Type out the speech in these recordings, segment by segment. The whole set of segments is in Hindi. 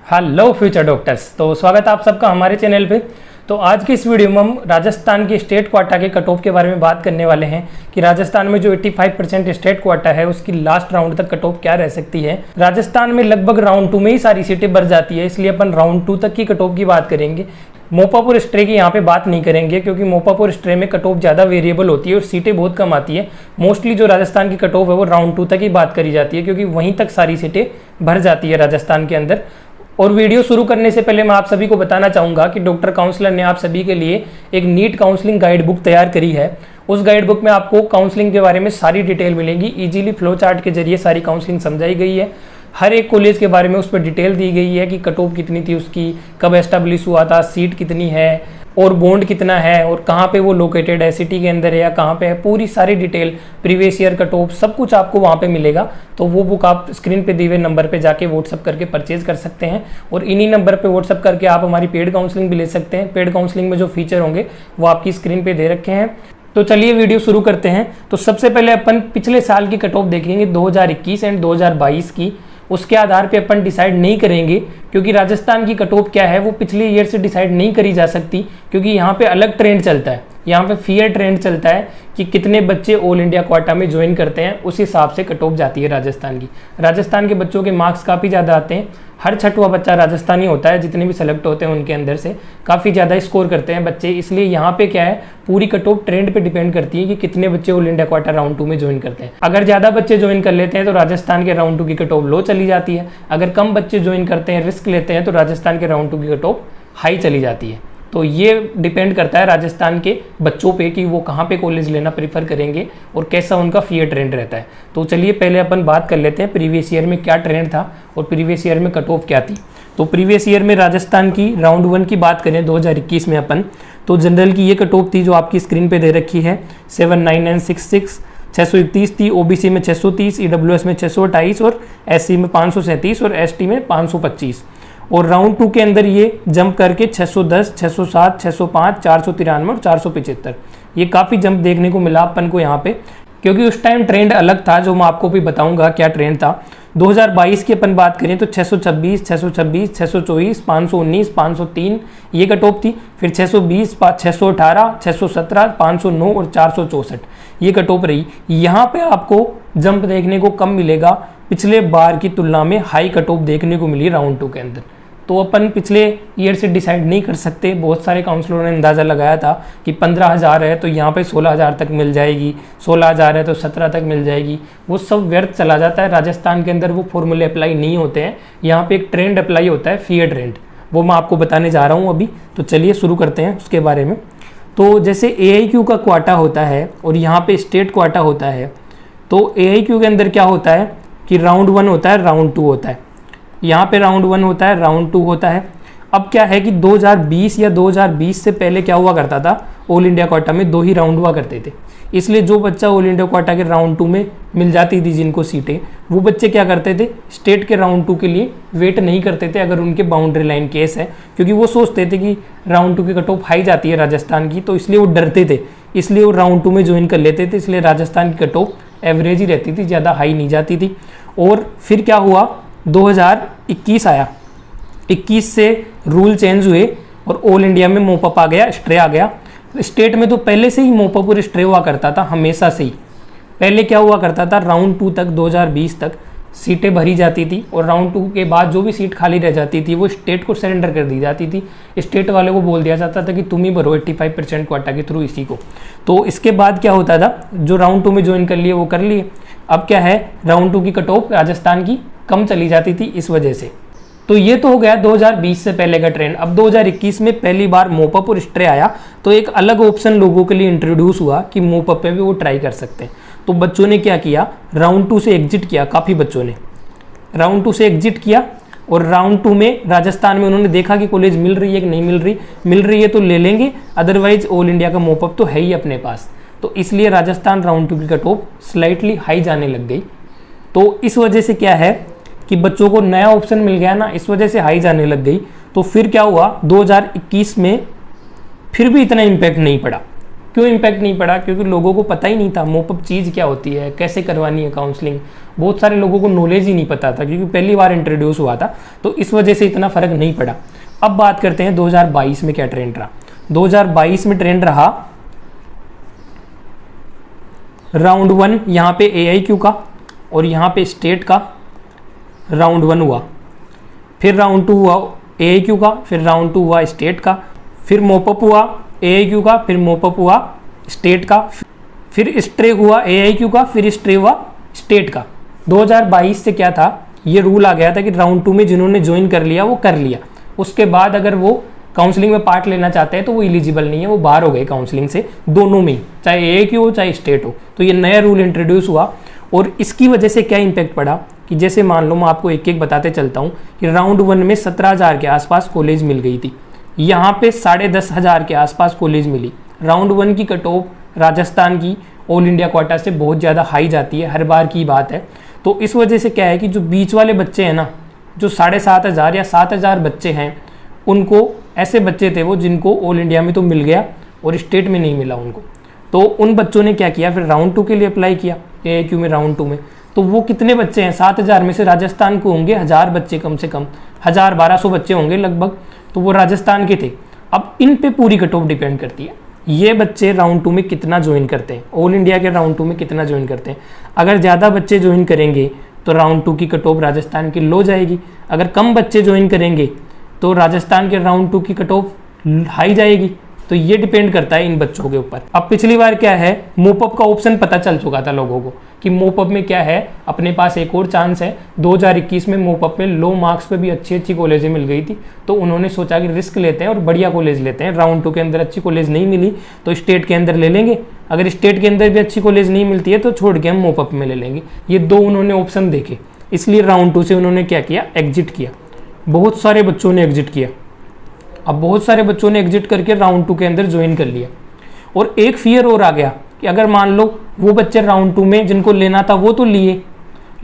Hello future doctors. तो स्वागत है आप सबका हमारे चैनल पे। तो आज की इस वीडियो में हम राजस्थान के स्टेट क्वाटा के कट ऑफ के बारे में बात करने वाले हैं कि राजस्थान में जो 85% स्टेट क्वाटा है उसकी लास्ट राउंड तक कट ऑफ क्या रह सकती है। राजस्थान में लगभग राउंड 2 में ही सारी सीटें भर जाती है, इसलिए अपन राउंड 2 तक की कट ऑफ की बात करेंगे। मोपापुर स्ट्रे की यहाँ पे बात नहीं करेंगे क्योंकि मोपापुर स्ट्रे में कट ऑफ ज़्यादा वेरिएबल होती है और सीटें बहुत कम आती है। मोस्टली जो राजस्थान की कट ऑफ है वो राउंड 2 तक ही बात करी जाती है क्योंकि वहीं तक सारी सीटें भर जाती है राजस्थान के अंदर। और वीडियो शुरू करने से पहले मैं आप सभी को बताना चाहूँगा कि डॉक्टर काउंसलर ने आप सभी के लिए एक नीट काउंसलिंग गाइड बुक तैयार करी है। उस गाइड बुक में आपको काउंसलिंग के बारे में सारी डिटेल मिलेगी। इजीली फ्लो चार्ट के जरिए सारी काउंसलिंग समझाई गई है। हर एक कॉलेज के बारे में उस पर डिटेल दी गई है कि कट ऑफ कितनी थी उसकी, कब एस्टेब्लिश हुआ था, सीट कितनी है और बॉन्ड कितना है और कहाँ पे वो लोकेटेड है, सिटी के अंदर है या कहाँ पे है, पूरी सारी detail, previous year cut off सब कुछ आपको वहाँ पे मिलेगा। तो वो बुक आप स्क्रीन पे दिए हुए नंबर पे जाके व्हाट्सअप करके परचेज कर सकते हैं और इन्हीं नंबर पे व्हाट्सअप करके आप हमारी पेड काउंसलिंग भी ले सकते हैं। पेड काउंसलिंग में जो फीचर होंगे वो आपकी स्क्रीन पे दे रखे हैं। तो चलिए वीडियो शुरू करते हैं। तो सबसे पहले अपन पिछले साल की कट ऑफ देखेंगे 2021 एंड 2022 की। उसके आधार पे अपन डिसाइड नहीं करेंगे क्योंकि राजस्थान की कट ऑफ क्या है वो पिछले ईयर से डिसाइड नहीं करी जा सकती क्योंकि यहाँ पे अलग ट्रेंड चलता है। यहाँ पे फेयर ट्रेंड चलता है कि कितने बच्चे ऑल इंडिया क्वाटा में ज्वाइन करते हैं, उस हिसाब से कट ऑफ जाती है राजस्थान की। राजस्थान के बच्चों के मार्क्स काफ़ी ज़्यादा आते हैं। हर छठवां बच्चा राजस्थानी होता है, जितने भी सेलेक्ट होते हैं उनके अंदर से काफ़ी ज़्यादा स्कोर करते हैं बच्चे। इसलिए यहाँ पे क्या है, पूरी कट ऑफ ट्रेंड पे डिपेंड करती है कि कितने बच्चे ऑल इंडिया क्वाटा राउंड 2 में ज्वाइन करते हैं। अगर ज़्यादा बच्चे ज्वाइन कर लेते हैं तो राजस्थान के राउंड 2 की कट ऑफ लो चली जाती है। अगर कम बच्चे ज्वाइन करते हैं, रिस्क लेते हैं, तो राजस्थान के राउंड 2 की कट ऑफ हाई चली जाती है। तो ये डिपेंड करता है राजस्थान के बच्चों पे कि वो कहाँ पे कॉलेज लेना प्रीफर करेंगे और कैसा उनका फेयर ट्रेंड रहता है। तो चलिए पहले अपन बात कर लेते हैं प्रीवियस ईयर में क्या ट्रेंड था और प्रीवियस ईयर में कट ऑफ क्या थी। तो प्रीवियस ईयर में राजस्थान की राउंड 1 की बात करें 2021 में अपन, तो जनरल की ये कट ऑफ थी जो आपकी स्क्रीन पे दे रखी है 79966। 631 थी, ओबीसी में 630, ईडब्ल्यूएस में 628 और एससी में 537 और एसटी में 525। और राउंड 2 के अंदर ये जंप करके 610, 607, 605, 493 और 475। ये काफ़ी जंप देखने को मिला अपन को यहाँ पे क्योंकि उस टाइम ट्रेंड अलग था, जो मैं आपको भी बताऊंगा क्या ट्रेंड था। 2022 की अपन बात करें तो 626, 626, 624, 519, 503 ये कट ऑफ थी। फिर 620, 618, 617, 509 और 464 ये कट ऑफ रही। यहाँ पे आपको जंप देखने को कम मिलेगा, पिछले बार की तुलना में हाई कट ऑफ देखने को मिली राउंड 2 के अंदर। तो अपन पिछले ईयर से डिसाइड नहीं कर सकते। बहुत सारे काउंसलरों ने अंदाज़ा लगाया था कि 15,000 है तो यहाँ पे 16,000 तक मिल जाएगी, 16,000 है तो 17 तक मिल जाएगी। वो सब व्यर्थ चला जाता है। राजस्थान के अंदर वो फॉर्मूले अप्लाई नहीं होते हैं। यहाँ पे एक ट्रेंड अप्लाई होता है, फेयर ट्रेंड, वो मैं आपको बताने जा रहा हूँ अभी। तो चलिए शुरू करते हैं उसके बारे में। तो जैसे AIQ का क्वाटा होता है और यहाँ पे स्टेट क्वाटा होता है। तो AIQ के अंदर क्या होता है कि राउंड 1 होता है, राउंड 2 होता है। यहाँ पे राउंड 1 होता है, राउंड 2 होता है। अब क्या है कि 2020 या 2020 से पहले क्या हुआ करता था, ऑल इंडिया क्वाटा में 2 ही राउंड हुआ करते थे। इसलिए जो बच्चा ऑल इंडिया क्वाटा के राउंड 2 में मिल जाती थी जिनको सीटें, वो बच्चे क्या करते थे, स्टेट के राउंड 2 के लिए वेट नहीं करते थे अगर उनके बाउंड्री लाइन केस है, क्योंकि वो सोचते थे कि राउंड 2 की कट ऑफ हाई जाती है राजस्थान की, तो इसलिए वो डरते थे, इसलिए वो राउंड 2 में ज्वाइन कर लेते थे। इसलिए राजस्थान की कट ऑफ एवरेज ही रहती थी, ज़्यादा हाई नहीं जाती थी। और फिर क्या हुआ, 2021 आया, 21 से रूल चेंज हुए और ऑल इंडिया में मोपअप आ गया, स्ट्रे आ गया। स्टेट में तो पहले से ही मोपअप और स्ट्रे हुआ करता था, हमेशा से ही। पहले क्या हुआ करता था, राउंड 2 तक 2020 तक सीटें भरी जाती थी और राउंड 2 के बाद जो भी सीट खाली रह जाती थी वो स्टेट को सरेंडर कर दी जाती थी। स्टेट वाले को बोल दिया जाता था कि तुम ही भरो 85% क्वाटा के थ्रू इसी को। तो इसके बाद क्या होता था, जो राउंड 2 में ज्वाइन कर लिए वो कर लिए। अब क्या है, राउंड 2 की कट ऑफ राजस्थान की कम चली जाती थी इस वजह से। तो ये तो हो गया 2020 से पहले का ट्रेंड। अब 2021 में पहली बार मोपअप और स्ट्रे आया तो एक अलग ऑप्शन लोगों के लिए इंट्रोड्यूस हुआ कि मोपअप में भी वो ट्राई कर सकते हैं। तो बच्चों ने क्या किया, राउंड 2 से एग्जिट किया। काफ़ी बच्चों ने राउंड 2 से एग्जिट किया और राउंड 2 में राजस्थान में उन्होंने देखा कि कॉलेज मिल रही है कि नहीं मिल रही है तो ले लेंगे, अदरवाइज ऑल इंडिया का मोपअप तो है ही अपने पास। तो इसलिए राजस्थान राउंड 2 की कट ऑफ स्लाइटली हाई जाने लग गई। तो इस वजह से क्या है कि बच्चों को नया ऑप्शन मिल गया ना, इस वजह से हाई जाने लग गई। तो फिर क्या हुआ, 2021 में फिर भी इतना इम्पैक्ट नहीं पड़ा क्यों इम्पैक्ट नहीं पड़ा? क्योंकि लोगों को पता ही नहीं था मोपअप चीज़ क्या होती है, कैसे करवानी है काउंसलिंग। बहुत सारे लोगों को नॉलेज ही नहीं पता था क्योंकि पहली बार इंट्रोड्यूस हुआ था, तो इस वजह से इतना फ़र्क नहीं पड़ा। अब बात करते हैं 2022 में क्या ट्रेंड रहा। 2022 में ट्रेंड रहा राउंड 1 यहाँ पे AIQ का और यहाँ पे स्टेट का राउंड 1 हुआ, फिर राउंड 2 हुआ AIQ का, फिर राउंड 2 हुआ स्टेट का, फिर मोपअप हुआ AIQ का, फिर मोपअप हुआ स्टेट का, फिर स्ट्रे हुआ AIQ का, फिर स्ट्रे हुआ स्टेट का। 2022 से क्या था, ये रूल आ गया था कि राउंड 2 में जिन्होंने ज्वाइन कर लिया वो कर लिया, उसके बाद अगर वो काउंसलिंग में पार्ट लेना चाहते हैं तो वो एलिजिबल नहीं है, वो बाहर हो गए काउंसलिंग से, दोनों में, चाहे AIQ हो चाहे स्टेट हो। तो ये नया रूल इंट्रोड्यूस हुआ और इसकी वजह से क्या इम्पैक्ट पड़ा कि जैसे मान लो मैं आपको एक एक बताते चलता हूँ कि राउंड 1 में 17,000 के आसपास कॉलेज मिल गई थी, यहाँ पे 10,500 के आसपास कॉलेज मिली। राउंड 1 की कट ऑफ राजस्थान की ऑल इंडिया क्वाटा से बहुत ज़्यादा हाई जाती है, हर बार की बात है। तो इस वजह से क्या है कि जो बीच वाले बच्चे हैं ना, जो 7,500 या 7,000 बच्चे हैं, उनको ऐसे बच्चे थे वो जिनको ऑल इंडिया में तो मिल गया और स्टेट में नहीं मिला उनको, तो उन बच्चों ने क्या किया, फिर राउंड 2 के लिए अप्लाई किया AIQ में राउंड 2 में। तो वो कितने बच्चे हैं, 7,000 में से राजस्थान को होंगे 1,000 बच्चे, कम से कम 1,000-1,200 बच्चे होंगे लगभग, तो वो राजस्थान के थे। अब इन पे पूरी कट ऑफ डिपेंड करती है, ये बच्चे राउंड 2 में कितना ज्वाइन करते हैं, ऑल इंडिया के राउंड 2 में कितना ज्वाइन करते हैं। अगर ज़्यादा बच्चे ज्वाइन करेंगे तो राउंड 2 की कट ऑफ राजस्थान की लो जाएगी, अगर कम बच्चे ज्वाइन करेंगे तो राजस्थान के राउंड 2 की कट ऑफ हाई जाएगी। तो ये डिपेंड करता है इन बच्चों के ऊपर। अब पिछली बार क्या है, मोपअप का ऑप्शन पता चल चुका था लोगों को कि मोपअप में क्या है, अपने पास एक और चांस है। 2021 में मोपअप में लो मार्क्स पे भी अच्छी अच्छी कॉलेजें मिल गई थी, तो उन्होंने सोचा कि रिस्क लेते हैं और बढ़िया कॉलेज लेते हैं। राउंड 2 के अंदर अच्छी कॉलेज नहीं मिली तो स्टेट के अंदर ले लेंगे, अगर स्टेट के अंदर भी अच्छी कॉलेज नहीं मिलती है तो छोड़ के हम मोपअप में ले लेंगे। ये दो उन्होंने ऑप्शन देखे, इसलिए राउंड 2 से उन्होंने क्या किया, एग्जिट किया। बहुत सारे बच्चों ने एग्जिट किया। अब बहुत सारे बच्चों ने एग्जिट करके राउंड 2 के अंदर ज्वाइन कर लिया। और एक फियर और आ गया कि अगर मान लो वो बच्चे राउंड 2 में जिनको लेना था वो तो लिए,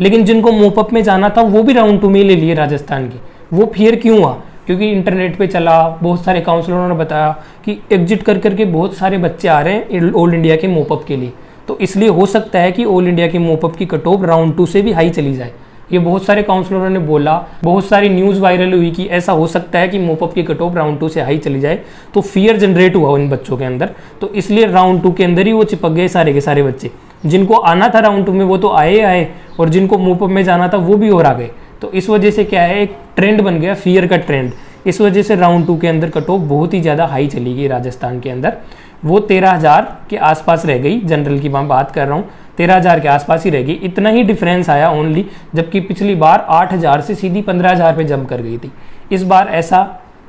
लेकिन जिनको मोपअप में जाना था वो भी राउंड 2 में ले लिए राजस्थान की। वो फियर क्यों हुआ, क्योंकि इंटरनेट पे चला, बहुत सारे काउंसलरों ने बताया कि एग्जिट कर करके बहुत सारे बच्चे आ रहे हैं ऑल इंडिया के मोपअप के लिए, तो इसलिए हो सकता है कि ऑल इंडिया के मोपअप की कट ऑफ राउंड 2 से भी हाई चली जाए। ये बहुत सारे काउंसलरों ने बोला, बहुत सारी न्यूज़ वायरल हुई कि ऐसा हो सकता है कि मोपअप की कट ऑफ राउंड 2 से हाई चली जाए। तो फियर जनरेट हुआ इन बच्चों के अंदर, तो इसलिए राउंड 2 के अंदर ही वो चिपक गए सारे के सारे बच्चे। जिनको आना था राउंड 2 में वो तो आए और जिनको मोपअप में जाना था वो भी और आ गए। तो इस वजह से क्या है, एक ट्रेंड बन गया, फियर का ट्रेंड। इस वजह से राउंड 2 के अंदर कट ऑफ बहुत ही ज़्यादा हाई चली गई राजस्थान के अंदर। वो 13,000 के आसपास रह गई, जनरल की मैं बात कर रहा हूँ, 13,000 के आसपास ही रह गई। इतना ही डिफरेंस आया ओनली, जबकि पिछली बार 8,000 से सीधी 15,000 पे जंप कर गई थी। इस बार ऐसा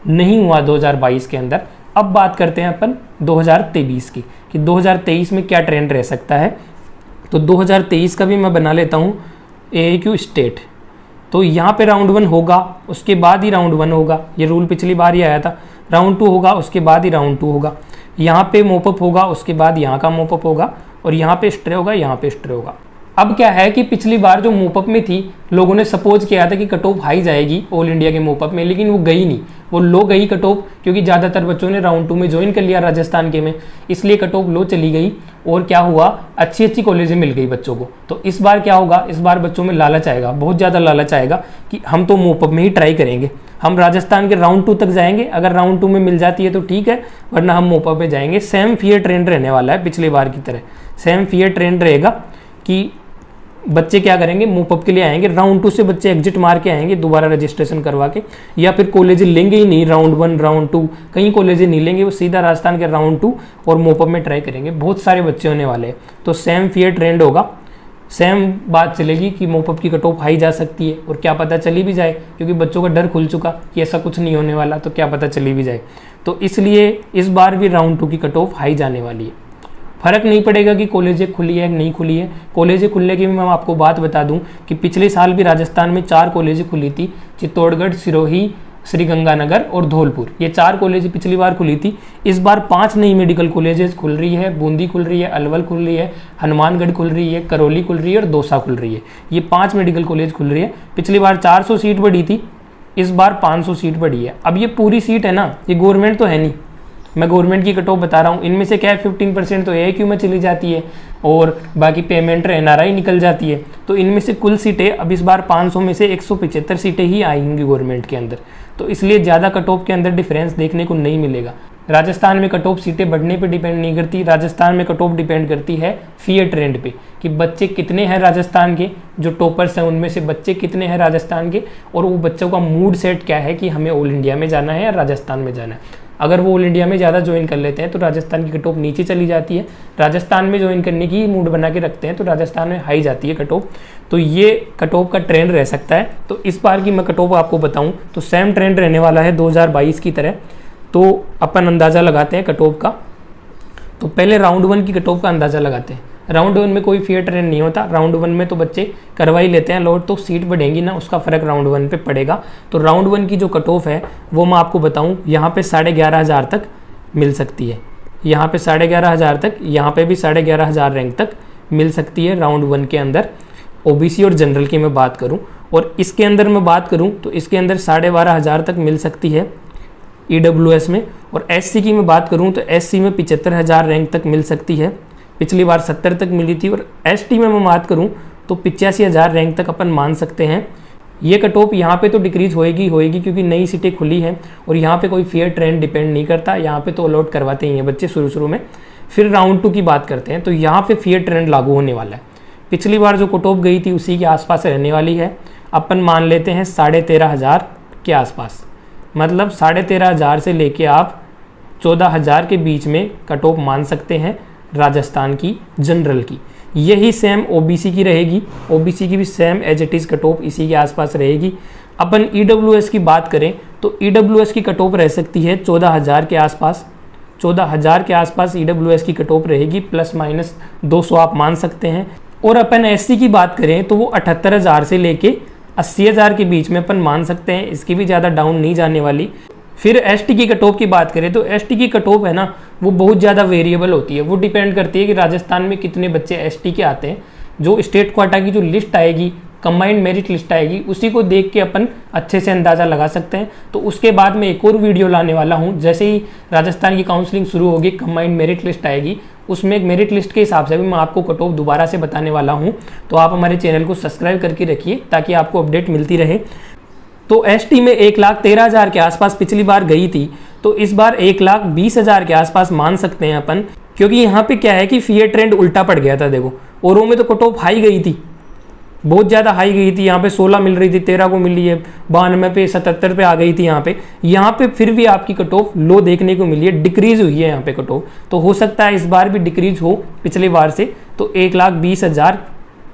नहीं हुआ 2022 के अंदर। अब बात करते हैं अपन 2023 की, कि 2023 में क्या ट्रेंड रह सकता है। तो 2023 का भी मैं बना लेता हूँ AIQ स्टेट। तो यहाँ पे राउंड 1 होगा, उसके बाद ही राउंड 1 होगा। ये रूल पिछली बार ही आया था, राउंड 2 होगा उसके बाद ही राउंड 2 होगा। यहाँ पे मोपअप होगा, उसके बाद यहाँ का मोपअप होगा, और यहाँ पे स्ट्रे होगा, यहाँ पे स्ट्रे होगा। अब क्या है कि पिछली बार जो मोपअप में थी, लोगों ने सपोज किया था कि कट ऑफ हाई जाएगी ऑल इंडिया के मोपअप में, लेकिन वो गई नहीं, वो लो गई कट ऑफ, क्योंकि ज़्यादातर बच्चों ने राउंड 2 में ज्वाइन कर लिया राजस्थान के में, इसलिए कट ऑफ लो चली गई। और क्या हुआ, अच्छी अच्छी कॉलेजें मिल गई बच्चों को। तो इस बार क्या होगा, इस बार बच्चों में लालच आएगा, बहुत ज़्यादा लालच आएगा कि हम तो मोपअप में ही ट्राई करेंगे, हम राजस्थान के राउंड 2 तक जाएंगे, अगर राउंड 2 में मिल जाती है तो ठीक है, वरना हम मोपअप में जाएंगे। सेम फियर ट्रेंड रहने वाला है पिछले बार की तरह, सेम फियर ट्रेंड रहेगा कि बच्चे क्या करेंगे, मोपअप के लिए आएंगे, राउंड 2 से बच्चे एग्जिट मार के आएंगे दोबारा रजिस्ट्रेशन करवा के, या फिर कॉलेज लेंगे ही नहीं, राउंड 1 राउंड 2 कहीं कॉलेज नहीं लेंगे, वो सीधा राजस्थान के राउंड 2 और मोपअप में ट्राई करेंगे। बहुत सारे बच्चे होने वाले हैं, तो सेम फियर ट्रेंड होगा, सेम बात चलेगी कि मोपअप की कट ऑफ हाई जा सकती है, और क्या पता चली भी जाए, क्योंकि बच्चों का डर खुल चुका कि ऐसा कुछ नहीं होने वाला, तो क्या पता चली भी जाए। तो इसलिए इस बार भी राउंड 2 की कट ऑफ हाई जाने वाली है। फर्क नहीं पड़ेगा कि कॉलेजें खुली है नहीं खुली है। कॉलेजें खुलने की मैं आपको बात बता दूं कि पिछले साल भी राजस्थान में 4 कॉलेजें खुली थी, चित्तौड़गढ़, सिरोही, श्रीगंगानगर और धौलपुर, ये 4 कॉलेज पिछली बार खुली थी। इस बार 5 नई मेडिकल कॉलेजेस खुल रही है, बूंदी खुल रही है, अलवर खुल रही है, हनुमानगढ़ खुल रही है, करौली खुल रही है और दौसा खुल रही है। ये 5 मेडिकल कॉलेज खुल रही है। पिछली बार 400 सीट बढ़ी थी, इस बार 500 सीट बढ़ी है। अब ये पूरी सीट है ना, ये गवर्नमेंट तो है नहीं, मैं गवर्नमेंट की कट ऑफ बता रहा हूँ, इनमें से क्या है 15% तो AIQ में चली जाती है और बाकी पेमेंट NRI निकल जाती है। तो इनमें से कुल सीटें अब इस बार 500 में से 175 सीटें ही आएंगी गवर्नमेंट के अंदर। तो इसलिए ज़्यादा कट ऑफ के अंदर डिफरेंस देखने को नहीं मिलेगा। राजस्थान में कट ऑफ सीटें बढ़ने पे डिपेंड नहीं करती, राजस्थान में कट ऑफ डिपेंड करती है फेयर ट्रेंड पे कि बच्चे कितने हैं राजस्थान के, जो टॉपर्स हैं उनमें से बच्चे कितने हैं राजस्थान के, और वो बच्चों का मूड सेट क्या है कि हमें ऑल इंडिया में जाना है या राजस्थान में जाना है। अगर वो ऑल इंडिया में ज़्यादा ज्वाइन कर लेते हैं तो राजस्थान की कट ऑफ नीचे चली जाती है, राजस्थान में ज्वाइन करने की मूड बना के रखते हैं तो राजस्थान में हाई जाती है कट ऑफ। तो ये कट ऑफ का ट्रेंड रह सकता है। तो इस बार की मैं कट ऑफ आपको बताऊँ तो सेम ट्रेंड रहने वाला है 2022 की तरह। तो अपन अंदाज़ा लगाते हैं कट ऑफ का। तो पहले राउंड 1 की कट ऑफ का अंदाज़ा लगाते हैं। राउंड 1 में कोई फेयर ट्रेंड नहीं होता, राउंड 1 में तो बच्चे करवा ही लेते हैं लोड, तो सीट बढ़ेंगी ना, उसका फ़र्क राउंड 1 पे पड़ेगा। तो राउंड 1 की जो कट ऑफ है वो मैं आपको बताऊं, यहाँ पे 11,500 तक मिल सकती है, यहाँ पे 11,500 तक, यहाँ पे भी 11,500 रैंक तक मिल सकती है राउंड 1 के अंदर। OBC और जनरल की मैं बात करूँ, और इसके अंदर मैं बात करूँ तो इसके अंदर 12,500 तक मिल सकती है EWS में। और SC की मैं बात करूँ तो SC में 75,000 रैंक तक मिल सकती है, पिछली बार 70 तक मिली थी। और ST में मैं बात करूँ तो 85,000 रैंक तक अपन मान सकते हैं। ये कट ऑफ यहाँ पे तो डिक्रीज होएगी क्योंकि नई सीटें खुली हैं और यहाँ पे कोई फेयर ट्रेंड डिपेंड नहीं करता, यहाँ पे तो अलॉट करवाते ही हैं बच्चे शुरू में। फिर राउंड 2 की बात करते हैं तो यहाँ पे फेयर ट्रेंड लागू होने वाला है। पिछली बार जो कट ऑफ गई थी उसी के आसपास रहने वाली है, अपन मान लेते हैं 13,500 के आसपास, मतलब 13,500 से लेके आप 14,000 के बीच में कट ऑफ मान सकते हैं राजस्थान की जनरल की। यही सेम OBC की रहेगी, OBC की भी same as it is cut off इसी के आसपास रहेगी। अपन EWS की बात करें तो EWS की कट ऑफ रह सकती है 14,000 के आसपास, 14,000 के आसपास EWS की कट ऑफ रहेगी, ±200 आप मान सकते हैं। और अपन SC की बात करें तो वो 78,000 से लेके 80,000 के बीच में अपन मान सकते हैं, इसकी भी ज़्यादा डाउन नहीं जाने वाली। फिर ST की कट ऑफ की बात करें तो ST की कट ऑफ है ना, वो बहुत ज़्यादा वेरिएबल होती है, वो डिपेंड करती है कि राजस्थान में कितने बच्चे ST के आते हैं। जो स्टेट क्वाटा की जो लिस्ट आएगी, कंबाइंड मेरिट लिस्ट आएगी, उसी को देख के अपन अच्छे से अंदाज़ा लगा सकते हैं। तो उसके बाद मैं एक और वीडियो लाने वाला हूँ, जैसे ही राजस्थान की काउंसलिंग शुरू होगी, कंबाइंड मेरिट लिस्ट आएगी, उसमें एक मेरिट लिस्ट के हिसाब से भी मैं आपको कट ऑफ दोबारा से बताने वाला हूँ। तो आप हमारे चैनल को सब्सक्राइब करके रखिए ताकि आपको अपडेट मिलती रहे। तो ST में 1,13,000 के आसपास पिछली बार गई थी, तो इस बार 1,20,000 के आसपास मान सकते हैं अपन, क्योंकि यहाँ पे क्या है कि फेयर ट्रेंड उल्टा पड़ गया था। देखो औरों में तो कट ऑफ हाई गई थी, बहुत ज़्यादा हाई गई थी, यहाँ पे 16 मिल रही थी, 13 को मिली है, 92 पे 77 पे आ गई थी यहाँ पे फिर भी आपकी कट ऑफ लो देखने को मिली है, डिक्रीज हुई है यहाँ पे कट ऑफ। तो हो सकता है इस बार भी डिक्रीज हो पिछले बार से, तो 1,20,000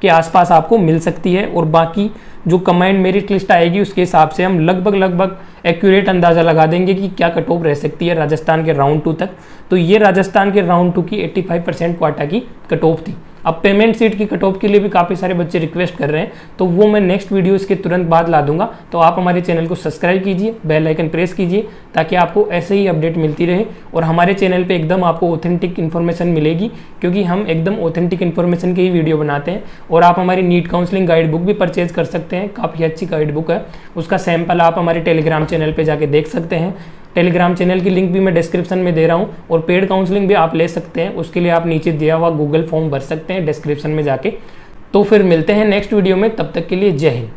के आसपास आपको मिल सकती है। और बाकी जो कंबाइंड मेरिट लिस्ट आएगी उसके हिसाब से हम लगभग एक्यूरेट अंदाज़ा लगा देंगे कि क्या कट ऑफ रह सकती है राजस्थान के राउंड 2 तक। तो ये राजस्थान के राउंड 2 की 85% क्वाटा की कट ऑफ थी। अब पेमेंट सीट की कट ऑफ के लिए भी काफ़ी सारे बच्चे रिक्वेस्ट कर रहे हैं, तो वो मैं नेक्स्ट वीडियो इसके तुरंत बाद ला दूंगा। तो आप हमारे चैनल को सब्सक्राइब कीजिए, बेल आइकन प्रेस कीजिए ताकि आपको ऐसे ही अपडेट मिलती रहे। और हमारे चैनल पे एकदम आपको ऑथेंटिक इन्फॉर्मेशन मिलेगी, क्योंकि हम एकदम ऑथेंटिक इन्फॉर्मेशन की ही वीडियो बनाते हैं। और आप हमारी नीट काउंसलिंग गाइड बुक भी परचेज कर सकते हैं, काफ़ी अच्छी गाइड बुक है, उसका सैंपल आप हमारे टेलीग्राम चैनल पर जाके देख सकते हैं। टेलीग्राम चैनल की लिंक भी मैं डिस्क्रिप्शन में दे रहा हूँ, और पेड काउंसलिंग भी आप ले सकते हैं, उसके लिए आप नीचे दिया हुआ गूगल फॉर्म भर सकते हैं डिस्क्रिप्शन में जाके। तो फिर मिलते हैं नेक्स्ट वीडियो में, तब तक के लिए जय हिंद।